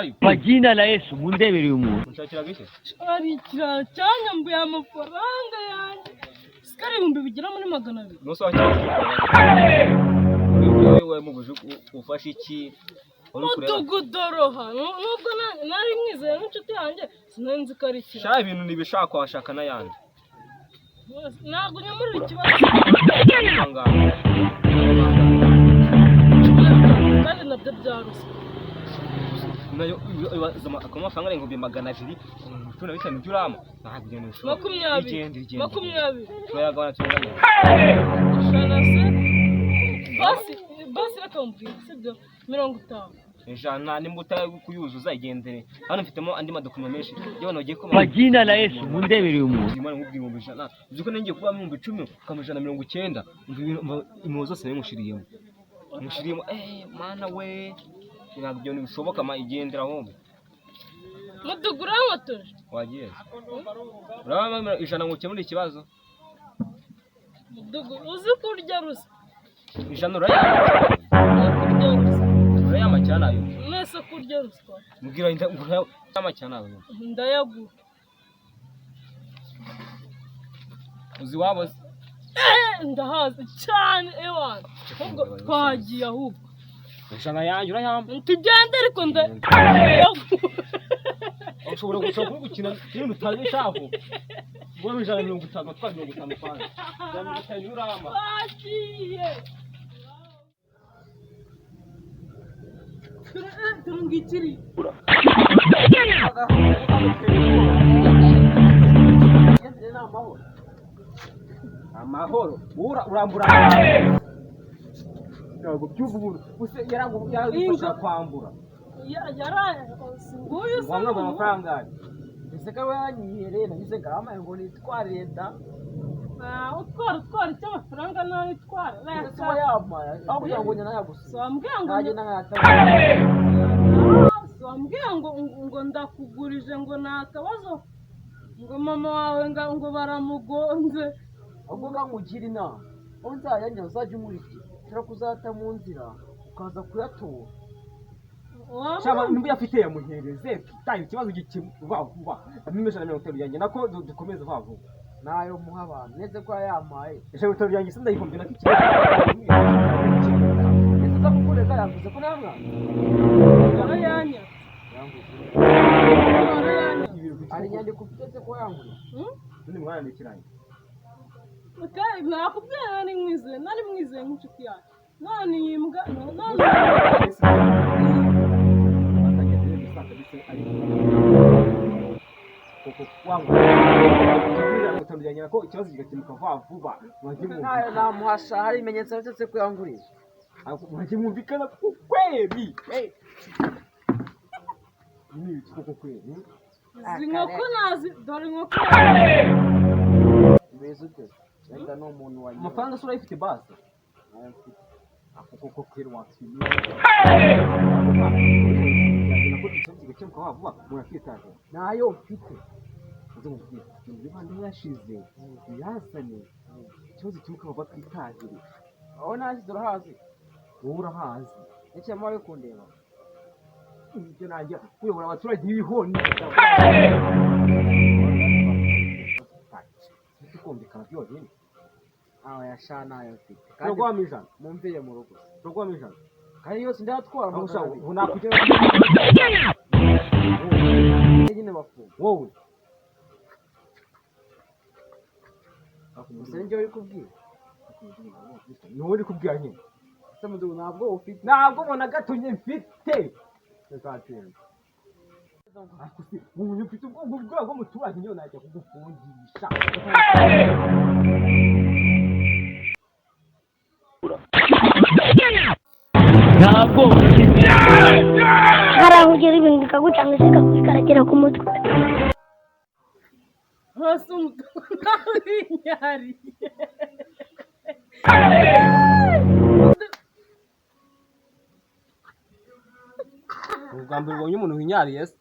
Shari. Kwa jina la Yesu mundebere umuntu. Unshakira gike? Shari cyanyambuye amafaranga yanjye. Sikari ibihumbi bigera muri 200. Nuso wakira. Wewe muguje ufasha iki? Mutugudoroha. Nubwo nari mwizeye n'inshuti yanjye sinenzi ko ari iki. Shari ibintu nibishaka washaka nayandi. Ntabwo nyamurira ikibazo. Kandi nabyo byaruse. Nayo amafaranga arenga 200 tuna bitanu by'urama ntabwo igenda bishoboka 20 turayagabana tunganya basi rakamubwira sibyo 50 ijana nimbuta kuyuzuza igendere hano mfitemo andi madokuma menshi y'abantu bagiye ko Kwa jina la Yesu mundebere umuntu. Imana nkubwira ijana uzi ko nangiye kuba mu 10 ukamujana 90 impuzo zose namushiriyemo mana we ntabyo bishoboka ma igendera hombe mudugura motoje wagiye uraba ijana ngo ukemure ikibazo mudugu uzi kurya rusa ijana urayama cyane ayo nese kurya ruswa mbwira urayama cyane ayo ndayagura uzi wabo ndahazi cyane ewana ahubwo twagiye ahubwo ijana yanjye urayamba tugende ariko ushobora gushaka gukina ibintu utazi shaho ngo ijana 50 twa 50 kandi cyane urama bagiye turungikiri amahoro urambura ntabwo by'uburu use yaragufasha kwambura nguyu se wamwe amafaranga ese ko yanyihere nahise gama ngo nitware da utwara icyo amafaranga nayo itwara ese yamaya aho yabonye nayagusa wambwiye ngo naje nangata wambwiye ngo ndakugurije ngo nakabazo ngo mama wawe ngo baramugonze ahubwo ngamugira inama aho nzayanya uzaje umuriki shira kuzata mu nzira ukaza kuyatora shaba nimba yafite yamuhereze tayo ikibazo gikivuga vuba amimesha na 100 yanjye nako dukomeze vavu nayo muha abantu neze ko yamaye eshe 100 yanjye sinda yikombe nako ikibazo ese zakukoreza yavuze ko namwa arayanya ari nyande kufite ko yangura none mwana ndikiranye okay nakubwiye nari mwizeye nk'inshuti yawe none yimbwa none koko wangu mutandukanye ko ikibazo kigakemuka vuba nayo namuhasha hari imenyetso cyose ko yanguriye mwumvikana kweli ni koko kweli inkoko nazi dore inkoko bezute wenda no muntu wanyu amafaranga sura ifite base akoko kweli wakini nako ikibazo kigakemuka vuba murafitaje nayo mfite Ibanda yashize yasane ikibazo kimuka baba twitagire aho nashize urahazi wowe urahazi nicyo amawe kundeba ibyo nanjye kuyobora abaturage ibihoni kumvikana byonyine aho yashana yo mfite kandi rwamijana mumvire mu rugo rwamijana kandi yose ndatwara mu shawo unakugera nyine bafu wowe Musenje uri kubwira no uri kubwira nyine samudu ntabwo ufite ntabwo bona gatonye mfite zakatenda akusi ubu ufite ubwo bwo muturage niyo najya kugufungisha Ntabwo harahugera ibintu bikagucanga se kakaragera ku mutwe hasi umutuku nabinyari ubwa mbere ubonye umuntu winyariye se